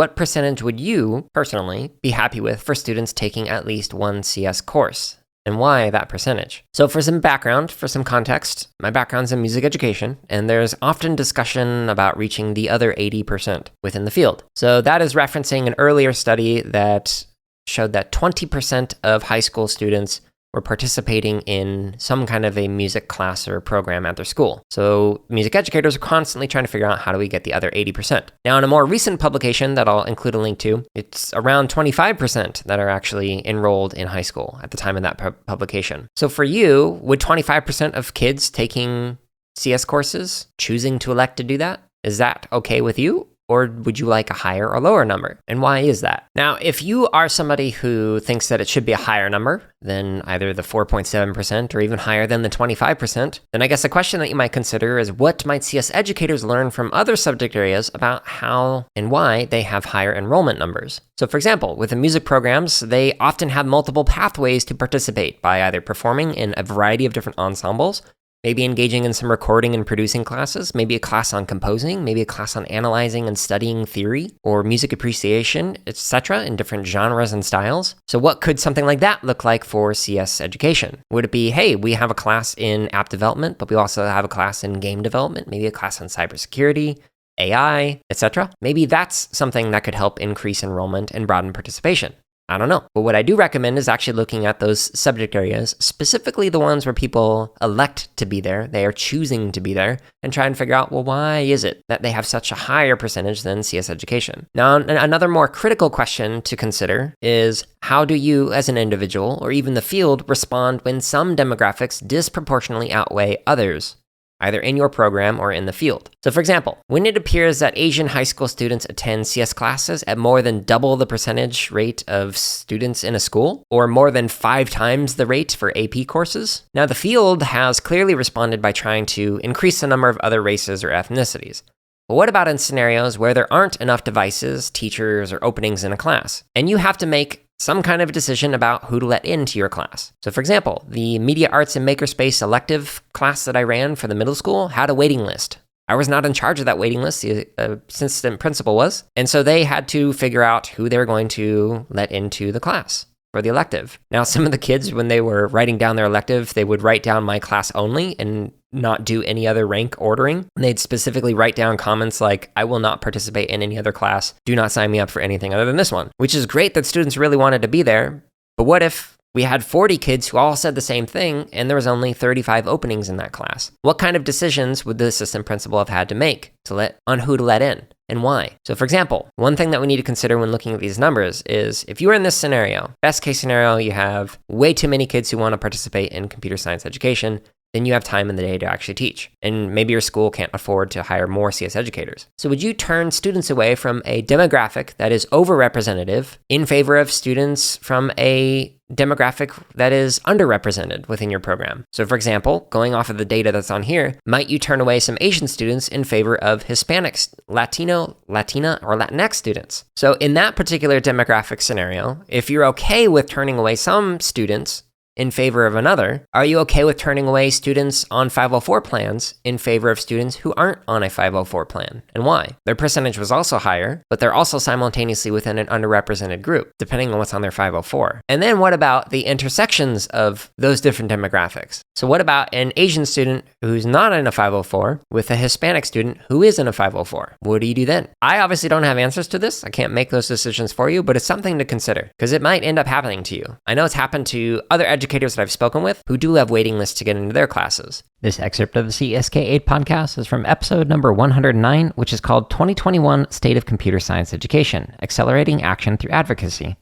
what percentage would you, personally, be happy with for students taking at least one CS course? And why that percentage? So for some background, for some context, my background's in music education, and there's often discussion about reaching the other 80% within the field. So that is referencing an earlier study that showed that 20% of high school students were participating in some kind of a music class or program at their school. So music educators are constantly trying to figure out how do we get the other 80%. Now, in a more recent publication that I'll include a link to, it's around 25% that are actually enrolled in high school at the time of that publication. So for you, would 25% of kids taking CS courses choosing to elect to do that? Is that okay with you? Or would you like a higher or lower number? And why is that? Now, if you are somebody who thinks that it should be a higher number than either the 4.7% or even higher than the 25%, then I guess the question that you might consider is what might CS educators learn from other subject areas about how and why they have higher enrollment numbers? So for example, with the music programs, they often have multiple pathways to participate by either performing in a variety of different ensembles, maybe engaging in some recording and producing classes, maybe a class on composing, maybe a class on analyzing and studying theory or music appreciation, etc. in different genres and styles. So what could something like that look like for CS education? Would it be, hey, we have a class in app development, but we also have a class in game development, maybe a class on cybersecurity, AI, etc.? Maybe that's something that could help increase enrollment and broaden participation. I don't know. But what I do recommend is actually looking at those subject areas, specifically the ones where people elect to be there, they are choosing to be there, and try and figure out, well, why is it that they have such a higher percentage than CS education? Now, another more critical question to consider is how do you as an individual or even the field respond when some demographics disproportionately outweigh others, either in your program or in the field? So for example, when it appears that Asian high school students attend CS classes at more than double the percentage rate of students in a school, or more than 5 times the rate for AP courses, now the field has clearly responded by trying to increase the number of other races or ethnicities. But what about in scenarios where there aren't enough devices, teachers, or openings in a class, and you have to make some kind of decision about who to let into your class? So for example, the Media Arts and Makerspace elective class that I ran for the middle school had a waiting list. I was not in charge of that waiting list, the assistant principal was, and so they had to figure out who they were going to let into the class for the elective. Now, some of the kids, when they were writing down their elective, they would write down my class only and not do any other rank ordering. And they'd specifically write down comments like, I will not participate in any other class. Do not sign me up for anything other than this one, which is great that students really wanted to be there. But what if we had 40 kids who all said the same thing and there was only 35 openings in that class? What kind of decisions would the assistant principal have had to make on who to let in and why? So for example, one thing that we need to consider when looking at these numbers is if you were in this scenario, best case scenario, you have way too many kids who want to participate in computer science education, then you have time in the day to actually teach. And maybe your school can't afford to hire more CS educators. So would you turn students away from a demographic that is overrepresentative in favor of students from a demographic that is underrepresented within your program? So for example, going off of the data that's on here, might you turn away some Asian students in favor of Hispanics, Latino, Latina, or Latinx students? So in that particular demographic scenario, if you're okay with turning away some students in favor of another, are you okay with turning away students on 504 plans in favor of students who aren't on a 504 plan? And why? Their percentage was also higher, but they're also simultaneously within an underrepresented group, depending on what's on their 504. And then what about the intersections of those different demographics? So what about an Asian student who's not in a 504 with a Hispanic student who is in a 504? What do you do then? I obviously don't have answers to this. I can't make those decisions for you, but it's something to consider because it might end up happening to you. I know it's happened to other educators that I've spoken with who do have waiting lists to get into their classes. This excerpt of the CSK8 podcast is from episode number 109, which is called 2021 State of Computer Science Education, Accelerating Action Through Advocacy.